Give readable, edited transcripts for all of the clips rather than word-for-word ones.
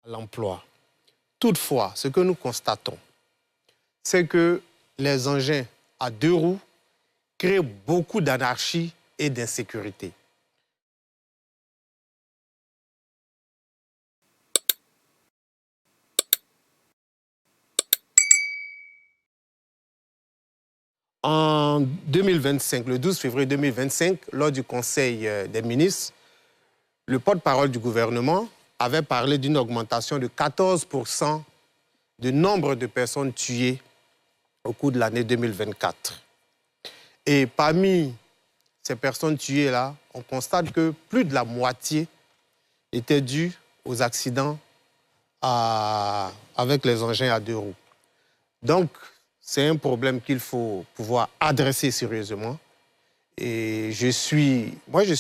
l'emploi. Toutefois, ce que nous constatons, c'est que les engins à 2 roues créent beaucoup d'anarchie et d'insécurité. En 2025, le 12 février 2025, lors du Conseil des ministres, le porte-parole du gouvernement avait parlé d'une augmentation de 14% du nombre de personnes tuées au cours de l'année 2024. Et parmi ces personnes tuées-là, on constate que plus de la moitié étaient dues aux accidents avec les engins à 2 roues. Donc, c'est un problème qu'il faut pouvoir adresser sérieusement. Et je suis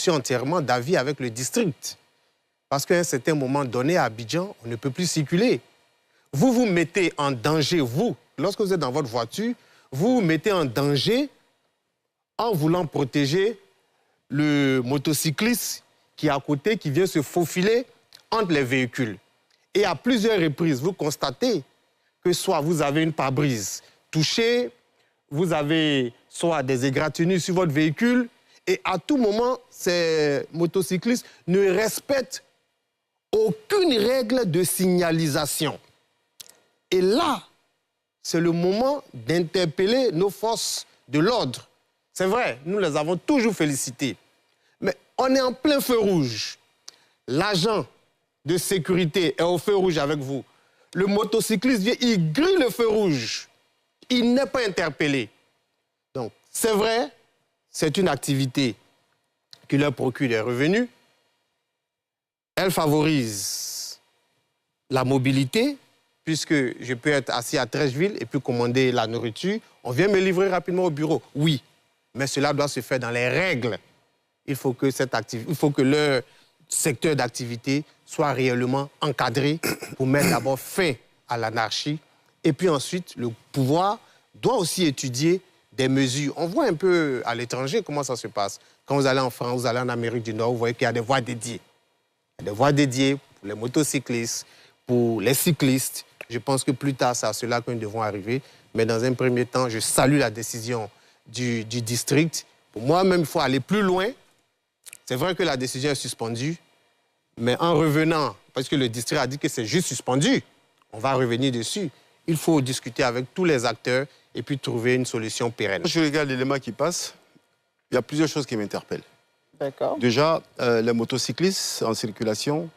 entièrement d'avis avec le district. Parce qu'à un certain moment donné, à Abidjan, on ne peut plus circuler. Vous vous mettez en danger, vous, lorsque vous êtes dans votre voiture, vous vous mettez en danger en voulant protéger le motocycliste qui est à côté, qui vient se faufiler entre les véhicules. Et à plusieurs reprises, vous constatez que soit vous avez une pare-brise touchée, vous avez soit des égratignures sur votre véhicule, et à tout moment, ces motocyclistes ne respectent aucune règle de signalisation. Et là, c'est le moment d'interpeller nos forces de l'ordre. C'est vrai, nous les avons toujours félicités. Mais on est en plein feu rouge. L'agent de sécurité est au feu rouge avec vous. Le motocycliste vient, il grille le feu rouge. Il n'est pas interpellé. Donc, c'est vrai, c'est une activité qui leur procure des revenus. Elle favorise la mobilité, puisque je peux être assis à Trècheville et puis commander la nourriture. On vient me livrer rapidement au bureau. Oui, mais cela doit se faire dans les règles. Il faut que leur secteur d'activité soit réellement encadré pour mettre d'abord fin à l'anarchie. Et puis ensuite, le pouvoir doit aussi étudier des mesures. On voit un peu à l'étranger comment ça se passe. Quand vous allez en France, vous allez en Amérique du Nord, vous voyez qu'il y a des voies dédiées. Il y a des voies dédiées pour les motocyclistes, pour les cyclistes. Je pense que plus tard, c'est à cela que nous devons arriver. Mais dans un premier temps, je salue la décision du district. Pour moi-même, il faut aller plus loin. C'est vrai que la décision est suspendue, mais en revenant, parce que le district a dit que c'est juste suspendu, on va revenir dessus. Il faut discuter avec tous les acteurs et puis trouver une solution pérenne. Quand je regarde l'élément qui passe, il y a plusieurs choses qui m'interpellent. D'accord. Déjà, les motocyclistes en circulation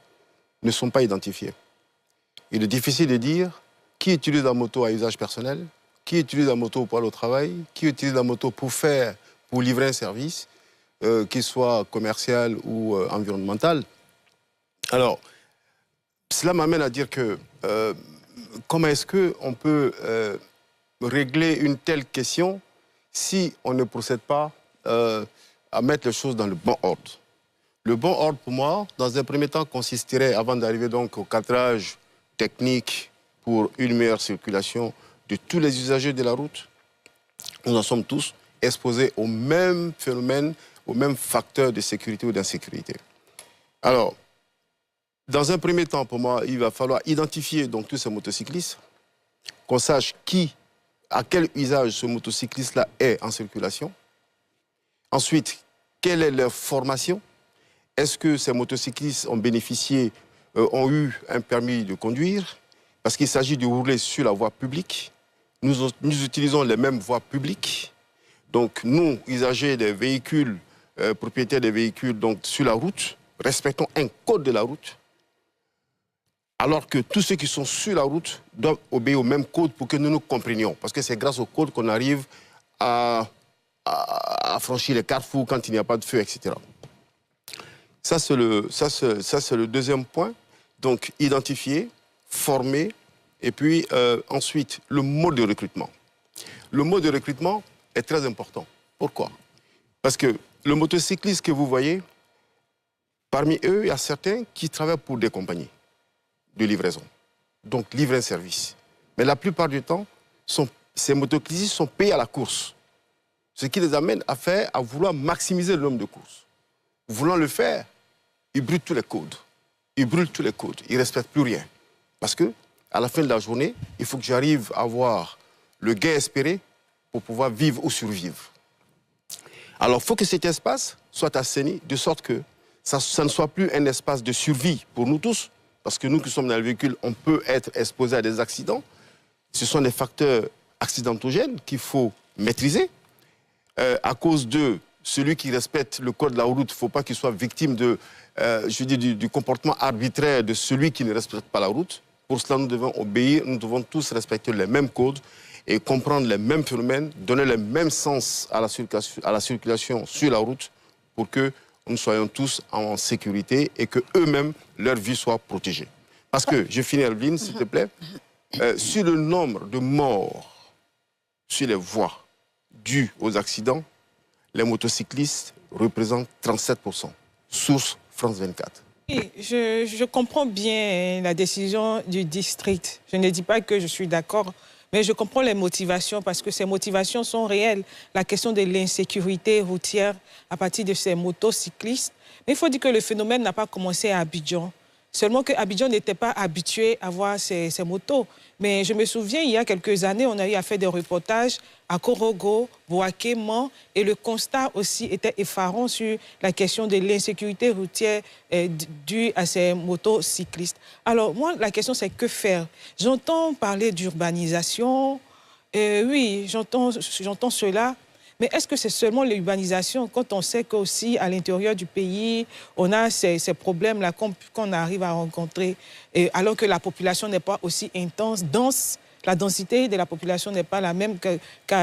ne sont pas identifiés. Il est difficile de dire qui utilise la moto à usage personnel, qui utilise la moto pour aller au travail, qui utilise la moto pour livrer un service, qu'il soit commercial ou environnemental. Alors, cela m'amène à dire que comment est-ce qu'on peut régler une telle question si on ne procède pas à mettre les choses dans le bon ordre. Le bon ordre, pour moi, dans un premier temps, consisterait, avant d'arriver donc au cadrage technique pour une meilleure circulation de tous les usagers de la route, nous en sommes tous exposés au même phénomène, aux mêmes facteurs de sécurité ou d'insécurité. Alors, dans un premier temps, pour moi, il va falloir identifier donc tous ces motocyclistes, qu'on sache à quel usage ce motocycliste-là est en circulation. Ensuite, quelle est leur formation? Est-ce que ces motocyclistes ont bénéficié, ont eu un permis de conduire? Parce qu'il s'agit de rouler sur la voie publique. Nous utilisons les mêmes voies publiques. Donc, nous, usagers des véhicules, propriétaires des véhicules donc, sur la route, respectons un code de la route. Alors que tous ceux qui sont sur la route doivent obéir au même code pour que nous nous comprenions. Parce que c'est grâce au code qu'on arrive à franchir les carrefours quand il n'y a pas de feu, etc. Ça, c'est le deuxième point. Donc, identifier, former, et puis ensuite, le mode de recrutement. Le mode de recrutement est très important. Pourquoi? Parce que le motocycliste que vous voyez, parmi eux, il y a certains qui travaillent pour des compagnies de livraison, donc livrer un service. Mais la plupart du temps, ces motocyclistes sont payés à la course, ce qui les amène à vouloir maximiser le nombre de courses. Voulant le faire, ils brûlent tous les codes. Ils brûlent tous les codes, ils ne respectent plus rien. Parce que à la fin de la journée, il faut que j'arrive à avoir le gain espéré pour pouvoir vivre ou survivre. Alors, il faut que cet espace soit assaini de sorte que ça ne soit plus un espace de survie pour nous tous, parce que nous qui sommes dans le véhicule, on peut être exposé à des accidents. Ce sont des facteurs accidentogènes qu'il faut maîtriser. À cause de celui qui respecte le code de la route, il ne faut pas qu'il soit victime du comportement arbitraire de celui qui ne respecte pas la route. Pour cela, nous devons obéir, nous devons tous respecter les mêmes codes et comprendre les mêmes phénomènes, donner le même sens à la circulation sur la route pour que nous soyons tous en sécurité et que eux-mêmes, leur vie soit protégée. Parce que, je finis, Elvin, s'il te plaît, sur le nombre de morts sur les voies dues aux accidents, les motocyclistes représentent 37%. Source France 24. Oui, je comprends bien la décision du district. Je ne dis pas que je suis d'accord, mais je comprends les motivations parce que ces motivations sont réelles. La question de l'insécurité routière à partir de ces motocyclistes. Mais il faut dire que le phénomène n'a pas commencé à Abidjan. Seulement que Abidjan n'était pas habitué à voir ces motos. Mais je me souviens, il y a quelques années, on a eu à faire des reportages à Korogo, Bouaké, Mans, et le constat aussi était effarant sur la question de l'insécurité routière due à ces motocyclistes. Alors, moi, la question, c'est que faire? J'entends parler d'urbanisation, oui, j'entends cela. Mais est-ce que c'est seulement l'urbanisation quand on sait qu'aussi à l'intérieur du pays, on a ces problèmes-là qu'on arrive à rencontrer, alors que la population n'est pas aussi intense, dense, la densité de la population n'est pas la même que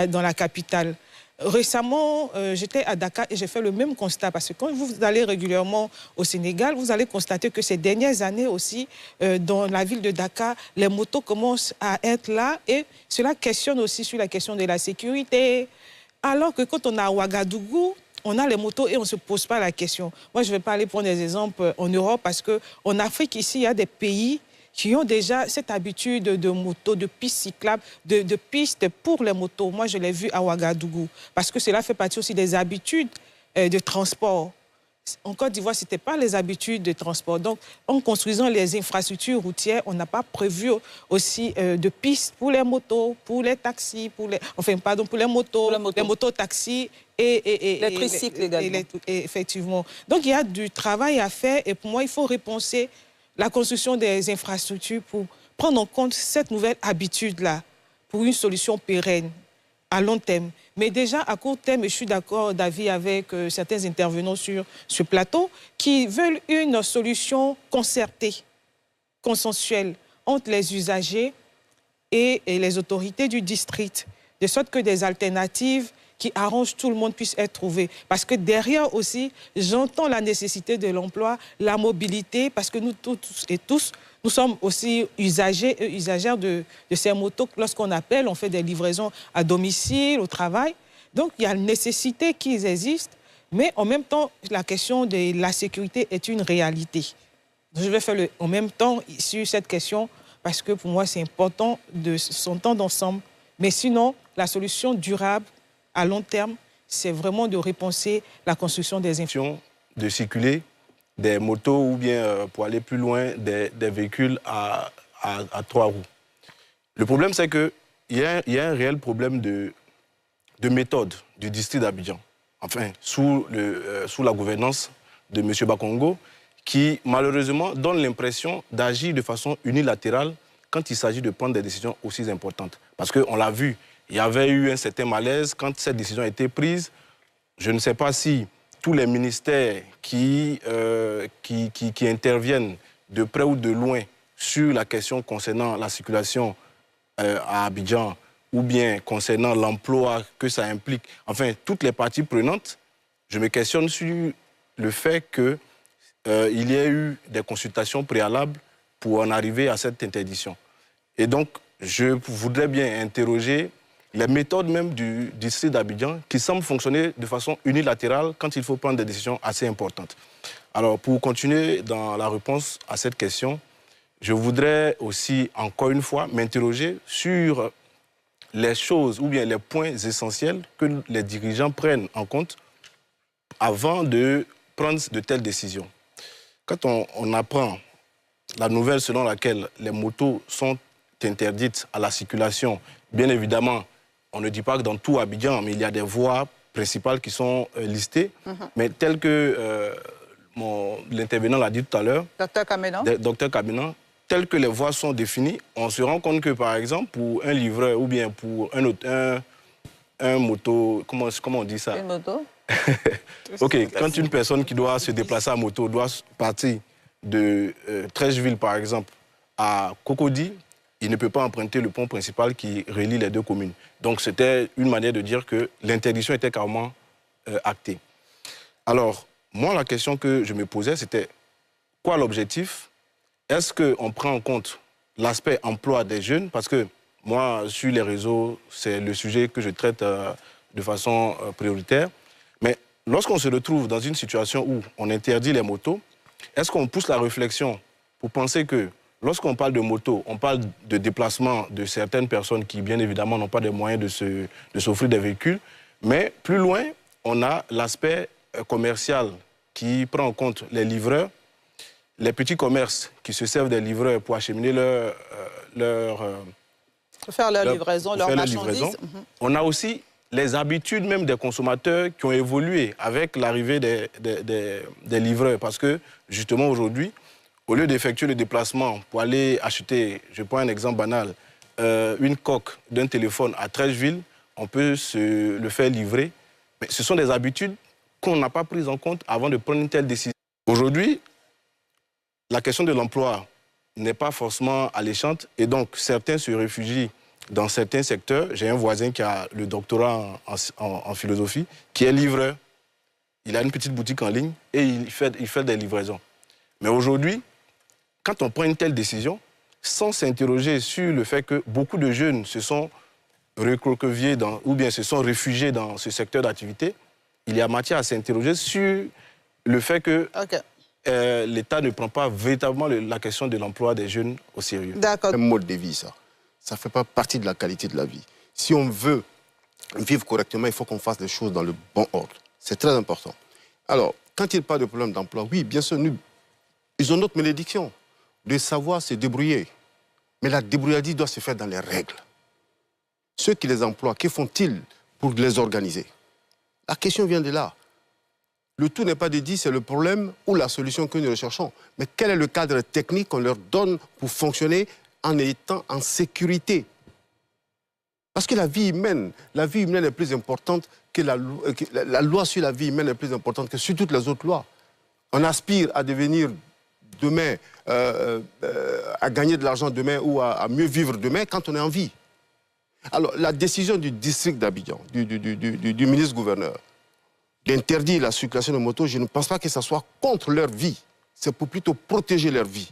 dans la capitale. Récemment, j'étais à Dakar et j'ai fait le même constat parce que quand vous allez régulièrement au Sénégal, vous allez constater que ces dernières années aussi, dans la ville de Dakar, les motos commencent à être là et cela questionne aussi sur la question de la sécurité. Alors que quand on est à Ouagadougou, on a les motos et on ne se pose pas la question. Moi, je ne vais pas aller prendre des exemples en Europe parce qu'en Afrique, ici, il y a des pays qui ont déjà cette habitude de motos, de pistes cyclables, de pistes pour les motos. Moi, je l'ai vu à Ouagadougou parce que cela fait partie aussi des habitudes de transport. En Côte d'Ivoire, ce n'était pas les habitudes de transport. Donc, en construisant les infrastructures routières, on n'a pas prévu aussi de pistes pour les motos, pour les taxis, pour les motos, les motos-taxis et les tricycles également. Effectivement. Donc, il y a du travail à faire et pour moi, il faut repenser la construction des infrastructures pour prendre en compte cette nouvelle habitude-là pour une solution pérenne à long terme. Mais déjà, à court terme, je suis d'accord d'avis avec certains intervenants sur ce plateau qui veulent une solution concertée, consensuelle entre les usagers et les autorités du district, de sorte que des alternatives qui arrangent tout le monde puissent être trouvées. Parce que derrière aussi, j'entends la nécessité de l'emploi, la mobilité, parce que nous tous et tous, nous sommes aussi usagers et usagères de ces motos. Lorsqu'on appelle, on fait des livraisons à domicile, au travail. Donc, il y a une nécessité qu'ils existent, mais en même temps, la question de la sécurité est une réalité. Je vais faire en même temps sur cette question, parce que pour moi, c'est important de s'entendre ensemble. Mais sinon, la solution durable, à long terme, c'est vraiment de repenser la construction des infrastructures. De circuler des motos ou bien, pour aller plus loin, des véhicules à 3 roues. Le problème, c'est qu'il y a un réel problème de méthode du district d'Abidjan, enfin, sous la gouvernance de M. Bakongo, qui, malheureusement, donne l'impression d'agir de façon unilatérale quand il s'agit de prendre des décisions aussi importantes. Parce qu'on l'a vu, il y avait eu un certain malaise quand cette décision a été prise. Je ne sais pas si tous les ministères qui interviennent de près ou de loin sur la question concernant la circulation à Abidjan ou bien concernant l'emploi que ça implique, enfin, toutes les parties prenantes, je me questionne sur le fait qu'il y ait eu des consultations préalables pour en arriver à cette interdiction. Et donc, je voudrais bien interroger les méthodes même du district d'Abidjan qui semblent fonctionner de façon unilatérale quand il faut prendre des décisions assez importantes. Alors, pour continuer dans la réponse à cette question, je voudrais aussi, encore une fois, m'interroger sur les choses ou bien les points essentiels que les dirigeants prennent en compte avant de prendre de telles décisions. Quand on apprend la nouvelle selon laquelle les motos sont interdites à la circulation, bien évidemment, on ne dit pas que dans tout Abidjan, mais il y a des voies principales qui sont listées, mais telles que l'intervenant l'a dit tout à l'heure, Docteur Kabinan, telles que les voies sont définies, on se rend compte que, par exemple, pour un livreur ou bien pour un moto, comment on dit ça? Une moto. Ok, quand une personne qui doit se déplacer à moto doit partir de Trècheville, par exemple, à Cocody, il ne peut pas emprunter le pont principal qui relie les deux communes. Donc c'était une manière de dire que l'interdiction était carrément actée. Alors, moi, la question que je me posais, c'était quoi l'objectif? Est-ce qu'on prend en compte l'aspect emploi des jeunes? Parce que moi, sur les réseaux, c'est le sujet que je traite de façon prioritaire. Mais lorsqu'on se retrouve dans une situation où on interdit les motos, est-ce qu'on pousse la réflexion pour penser que lorsqu'on parle de moto, on parle de déplacement de certaines personnes qui, bien évidemment, n'ont pas les moyens de s'offrir des véhicules, mais plus loin, on a l'aspect commercial qui prend en compte les livreurs, les petits commerces qui se servent des livreurs pour acheminer faire leur livraison, leur marchandises. On a aussi les habitudes même des consommateurs qui ont évolué avec l'arrivée des livreurs. Parce que, justement, aujourd'hui, au lieu d'effectuer le déplacement pour aller acheter, je prends un exemple banal, une coque d'un téléphone à Trècheville, on peut se le faire livrer. Mais ce sont des habitudes qu'on n'a pas prises en compte avant de prendre une telle décision. Aujourd'hui, la question de l'emploi n'est pas forcément alléchante et donc certains se réfugient dans certains secteurs. J'ai un voisin qui a le doctorat en philosophie, qui est livreur. Il a une petite boutique en ligne et il fait des livraisons. Mais aujourd'hui, quand on prend une telle décision, sans s'interroger sur le fait que beaucoup de jeunes se sont recroquevillés ou bien se sont réfugiés dans ce secteur d'activité, il y a matière à s'interroger sur le fait que l'État ne prend pas véritablement la question de l'emploi des jeunes au sérieux. C'est un mode de vie, ça. Ça ne fait pas partie de la qualité de la vie. Si on veut vivre correctement, il faut qu'on fasse les choses dans le bon ordre. C'est très important. Alors, quand il parle de problème d'emploi, oui, bien sûr, ils ont notre malédiction de savoir se débrouiller. Mais la débrouillardise doit se faire dans les règles. Ceux qui les emploient, que font-ils pour les organiser? La question vient de là. Le tout n'est pas de dire c'est le problème ou la solution que nous recherchons. Mais quel est le cadre technique qu'on leur donne pour fonctionner en étant en sécurité? Parce que la vie humaine est plus importante que la loi sur la vie humaine est plus importante que sur toutes les autres lois. On aspire à devenir demain, à gagner de l'argent demain ou à mieux vivre demain quand on est en vie. Alors, la décision du district d'Abidjan, du ministre-gouverneur, d'interdire la circulation de motos, je ne pense pas que ça soit contre leur vie. C'est pour plutôt protéger leur vie.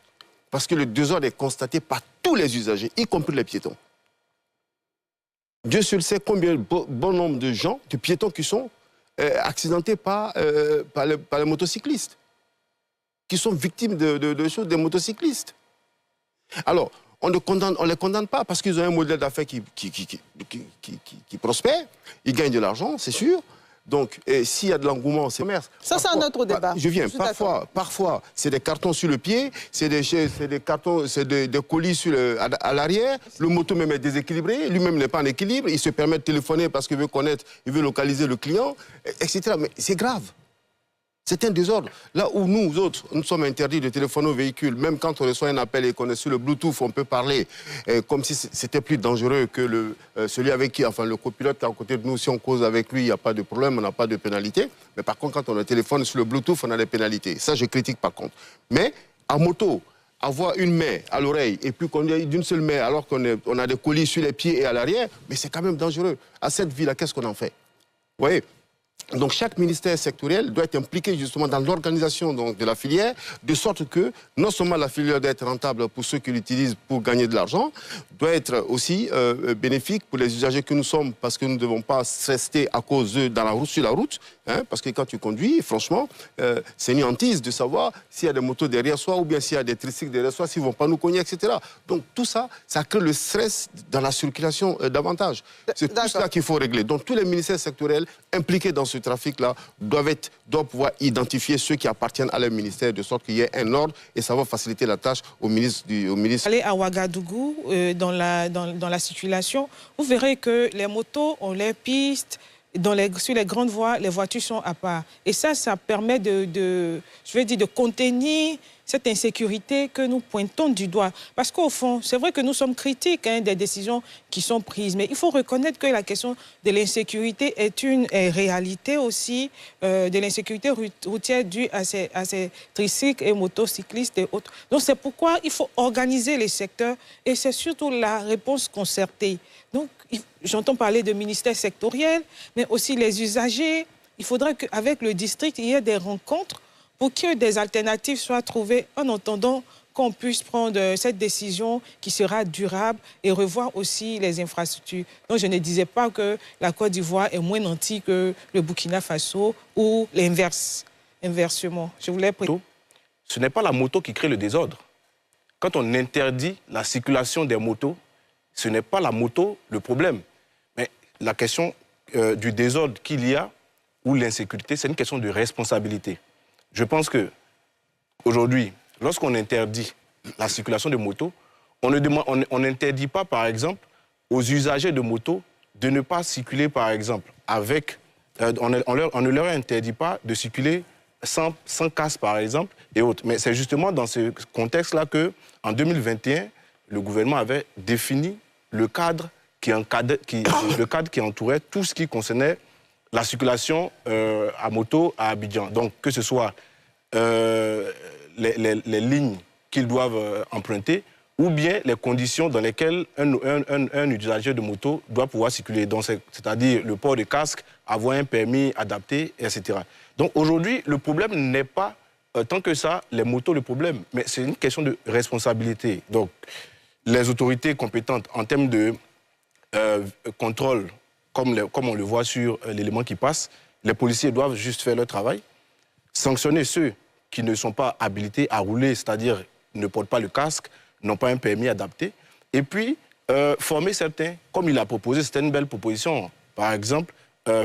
Parce que le désordre est constaté par tous les usagers, y compris les piétons. Dieu seul sait combien bon nombre de gens, de piétons qui sont accidentés par les motocyclistes, qui sont victimes des motocyclistes. Alors, on ne les condamne pas parce qu'ils ont un modèle d'affaires qui prospère, ils gagnent de l'argent, c'est sûr. Donc, s'il y a de l'engouement, c'est commerce. Ça, c'est un autre débat. Je viens. Parfois, c'est des cartons sur le pied, c'est des colis à l'arrière. Le moto même est déséquilibré, lui-même n'est pas en équilibre. Il se permet de téléphoner parce qu'il veut connaître, il veut localiser le client, etc. Mais c'est grave. C'est un désordre. Là où nous autres, nous sommes interdits de téléphoner au véhicule, même quand on reçoit un appel et qu'on est sur le Bluetooth, on peut parler comme si c'était plus dangereux que celui avec qui, enfin le copilote qui est à côté de nous, si on cause avec lui, il n'y a pas de problème, on n'a pas de pénalité. Mais par contre, quand on a téléphone sur le Bluetooth, on a des pénalités. Ça, je critique par contre. Mais à moto, avoir une main à l'oreille et puis qu'on ait d'une seule main alors qu'on a des colis sur les pieds et à l'arrière, mais c'est quand même dangereux. À cette vie-là, qu'est-ce qu'on en fait? Vous voyez? Donc chaque ministère sectoriel doit être impliqué justement dans l'organisation de la filière, de sorte que non seulement la filière doit être rentable pour ceux qui l'utilisent pour gagner de l'argent, doit être aussi bénéfique pour les usagers que nous sommes, parce que nous ne devons pas rester à cause d'eux sur la route, hein, parce que quand tu conduis, franchement, c'est une hantise de savoir s'il y a des motos derrière soi ou bien s'il y a des tricycles derrière soi, s'ils ne vont pas nous cogner, etc. Donc tout ça, ça crée le stress dans la circulation davantage. C'est tout cela qu'il faut régler. Donc tous les ministères sectoriels impliqués dans ce trafic-là doivent pouvoir identifier ceux qui appartiennent à leur ministère, de sorte qu'il y ait un ordre et ça va faciliter la tâche au ministre. Allez à Ouagadougou, dans la circulation, vous verrez que les motos ont leurs pistes. Sur les grandes voies, les voitures sont à part. Et ça permet de contenir cette insécurité que nous pointons du doigt. Parce qu'au fond, c'est vrai que nous sommes critiques des décisions qui sont prises, mais il faut reconnaître que la question de l'insécurité est une réalité aussi, de l'insécurité routière due à ces tricycles et motocyclistes et autres. Donc c'est pourquoi il faut organiser les secteurs et c'est surtout la réponse concertée. Donc, j'entends parler de ministères sectoriels, mais aussi les usagers. Il faudrait qu'avec le district, il y ait des rencontres pour que des alternatives soient trouvées en attendant qu'on puisse prendre cette décision qui sera durable et revoir aussi les infrastructures. Donc, je ne disais pas que la Côte d'Ivoire est moins nantie que le Burkina Faso ou l'inverse. Inversement. Je voulais... Ce n'est pas la moto qui crée le désordre. Quand on interdit la circulation des motos, ce n'est pas la moto le problème. Mais la question du désordre qu'il y a ou l'insécurité, c'est une question de responsabilité. Je pense qu'aujourd'hui, lorsqu'on interdit la circulation de motos, on n'interdit pas, par exemple, aux usagers de motos de ne pas circuler, par exemple, avec... on ne leur interdit pas de circuler sans casque, par exemple, et autres. Mais c'est justement dans ce contexte-là qu'en 2021, le gouvernement avait défini le cadre qui entourait tout ce qui concernait la circulation à moto à Abidjan. Donc, que ce soit les lignes qu'ils doivent emprunter ou bien les conditions dans lesquelles un usager de moto doit pouvoir circuler. C'est-à-dire le port de casque, avoir un permis adapté, etc. Donc, aujourd'hui, le problème n'est pas, tant que ça, les motos le problème, mais c'est une question de responsabilité. Donc, les autorités compétentes en termes de contrôle, comme on le voit sur l'élément qui passe, les policiers doivent juste faire leur travail, sanctionner ceux qui ne sont pas habilités à rouler, c'est-à-dire ne portent pas le casque, n'ont pas un permis adapté, et puis former certains, comme il a proposé, c'était une belle proposition. Par exemple,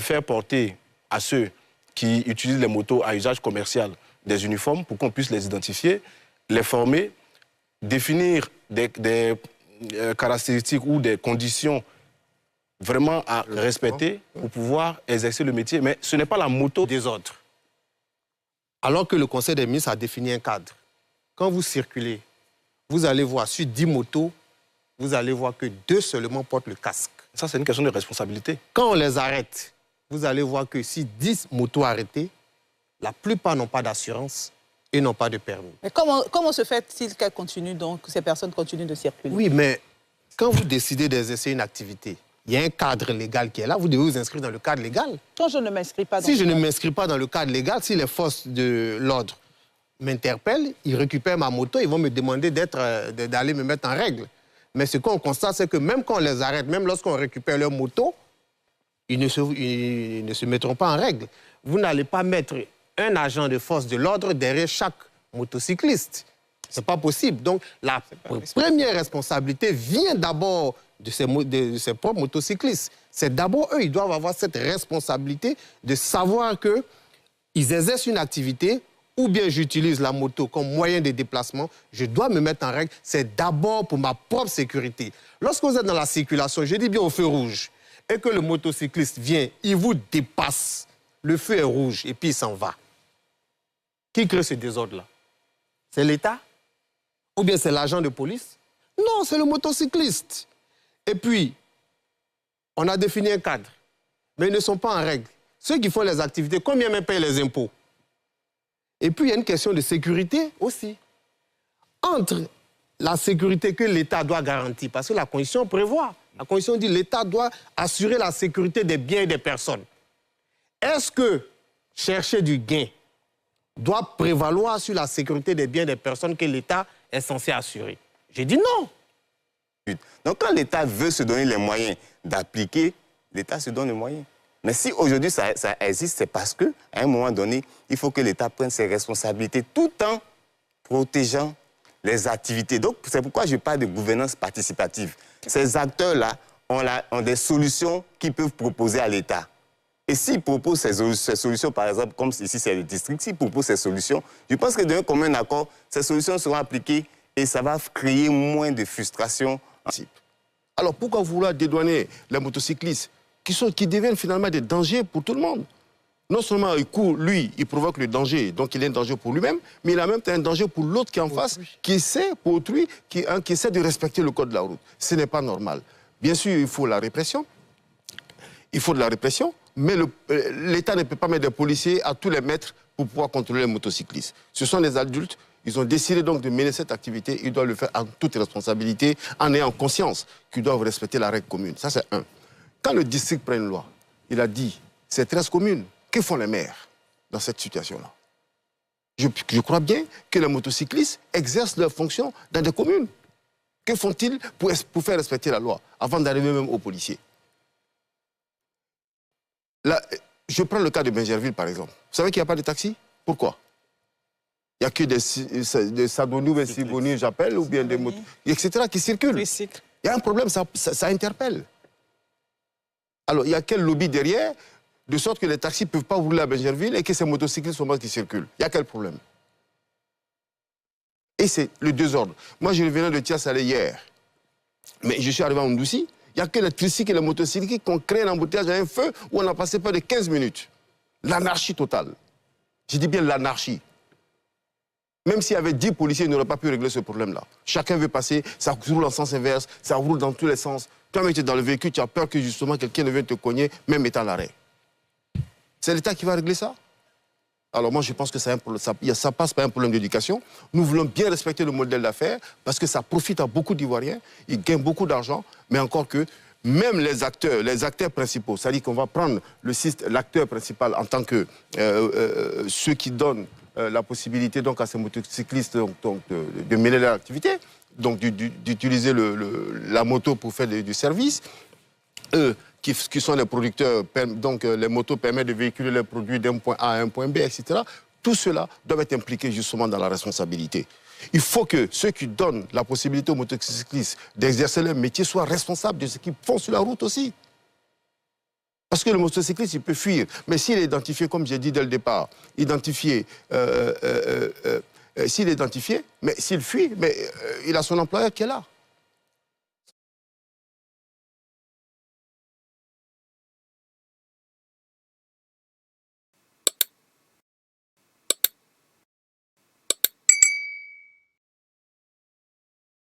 faire porter à ceux qui utilisent les motos à usage commercial des uniformes pour qu'on puisse les identifier, les former, définir des caractéristiques ou des conditions vraiment à respecter pour pouvoir exercer le métier. Mais ce n'est pas la moto des autres. Alors que le Conseil des ministres a défini un cadre. Quand vous circulez, vous allez voir sur 10 motos, vous allez voir que 2 seulement portent le casque. Ça, c'est une question de responsabilité. Quand on les arrête, vous allez voir que si 10 motos arrêtées, la plupart n'ont pas d'assurance et n'ont pas de permis. Mais comment se fait-il qu'elles continuent, donc, ces personnes continuent de circuler? Oui, mais quand vous décidez d'exercer une activité, il y a un cadre légal qui est là, vous devez vous inscrire dans le cadre légal. Quand je ne m'inscris pas dans Si je ne m'inscris pas dans le cadre légal, si les forces de l'ordre m'interpellent, ils récupèrent ma moto, ils vont me demander d'aller me mettre en règle. Mais ce qu'on constate, c'est que même quand on les arrête, même lorsqu'on récupère leur moto, ils ne se mettront pas en règle. Vous n'allez pas mettre un agent de force de l'ordre derrière chaque motocycliste. Ce n'est pas possible. Donc, la première responsabilité vient d'abord de ses propres motocyclistes. C'est d'abord eux, ils doivent avoir cette responsabilité de savoir qu'ils exercent une activité ou bien j'utilise la moto comme moyen de déplacement, je dois me mettre en règle. C'est d'abord pour ma propre sécurité. Lorsque vous êtes dans la circulation, je dis bien au feu rouge, et que le motocycliste vient, il vous dépasse, le feu est rouge et puis il s'en va. Qui crée ce désordre-là? C'est l'État? Ou bien c'est l'agent de police? Non, c'est le motocycliste. Et puis, on a défini un cadre, mais ils ne sont pas en règle. Ceux qui font les activités, combien même payent les impôts? Et puis, il y a une question de sécurité aussi. Entre la sécurité que l'État doit garantir, parce que la Constitution prévoit, la Constitution dit que l'État doit assurer la sécurité des biens et des personnes. Est-ce que chercher du gain doit prévaloir sur la sécurité des biens et des personnes que l'État est censé assurer? J'ai dit non. Donc, quand l'État veut se donner les moyens d'appliquer, l'État se donne les moyens. Mais si aujourd'hui ça existe, c'est parce qu'à un moment donné, il faut que l'État prenne ses responsabilités tout en protégeant les activités. Donc, c'est pourquoi je parle de gouvernance participative. Ces acteurs-là ont des solutions qu'ils peuvent proposer à l'État. Et s'il propose ces solutions, par exemple, comme ici c'est le district, s'il propose ces solutions, je pense que d'un commun accord, ces solutions seront appliquées et ça va créer moins de frustration. Alors pourquoi vouloir dédouaner les motocyclistes qui deviennent finalement des dangers pour tout le monde? Non seulement lui, il provoque le danger, donc il est un danger pour lui-même, mais il a même un danger pour l'autre qui est en face, qui essaie, pour autrui, qui essaie de respecter le code de la route. Ce n'est pas normal. Bien sûr, il faut la répression. Il faut de la répression, mais l'État ne peut pas mettre des policiers à tous les mètres pour pouvoir contrôler les motocyclistes. Ce sont des adultes, ils ont décidé donc de mener cette activité, ils doivent le faire en toute responsabilité, en ayant conscience qu'ils doivent respecter la règle commune. Ça, c'est un. Quand le district prend une loi, il a dit, c'est 13 communes. Que font les maires dans cette situation-là? Je crois bien que les motocyclistes exercent leurs fonctions dans des communes. Que font-ils pour faire respecter la loi avant d'arriver même aux policiers? Là, je prends le cas de Bingerville, par exemple. Vous savez qu'il n'y a pas de taxi? Pourquoi? Il n'y a que des Sadonou, des Siboni, j'appelle, ou bien des motos, etc., qui circulent. Il y a un problème, ça interpelle. Alors, il y a quel lobby derrière, de sorte que les taxis ne peuvent pas rouler à Bingerville et que ces motocyclistes sont morts qui circulent? Il y a quel problème? Et c'est le désordre. Moi, je revenais de Tias-Salé hier, mais je suis arrivé à Ondouci. Il n'y a que les tricycles et les motocyclistes qui ont créé un embouteillage à un feu où on a passé pas de 15 minutes. L'anarchie totale. Je dis bien l'anarchie. Même s'il y avait 10 policiers, ils n'auraient pas pu régler ce problème-là. Chacun veut passer, ça roule en sens inverse, ça roule dans tous les sens. Toi-même, tu es dans le véhicule, tu as peur que justement quelqu'un ne vienne te cogner, même étant à l'arrêt. C'est l'État qui va régler ça? Alors moi, je pense que ça passe par un problème d'éducation. Nous voulons bien respecter le modèle d'affaires parce que ça profite à beaucoup d'Ivoiriens, ils gagnent beaucoup d'argent, mais encore que même les acteurs principaux, c'est-à-dire qu'on va prendre l'acteur principal en tant que ceux qui donnent la possibilité donc, à ces motocyclistes de mener leur activité, donc d'utiliser la moto pour faire du service. Eux, qui sont les producteurs, donc les motos permettent de véhiculer les produits d'un point A à un point B, etc. Tout cela doit être impliqué justement dans la responsabilité. Il faut que ceux qui donnent la possibilité aux motocyclistes d'exercer leur métier soient responsables de ce qu'ils font sur la route aussi. Parce que le motocycliste, il peut fuir. Mais s'il est identifié, comme j'ai dit dès le départ, s'il est identifié, mais s'il fuit, mais il a son employeur qui est là.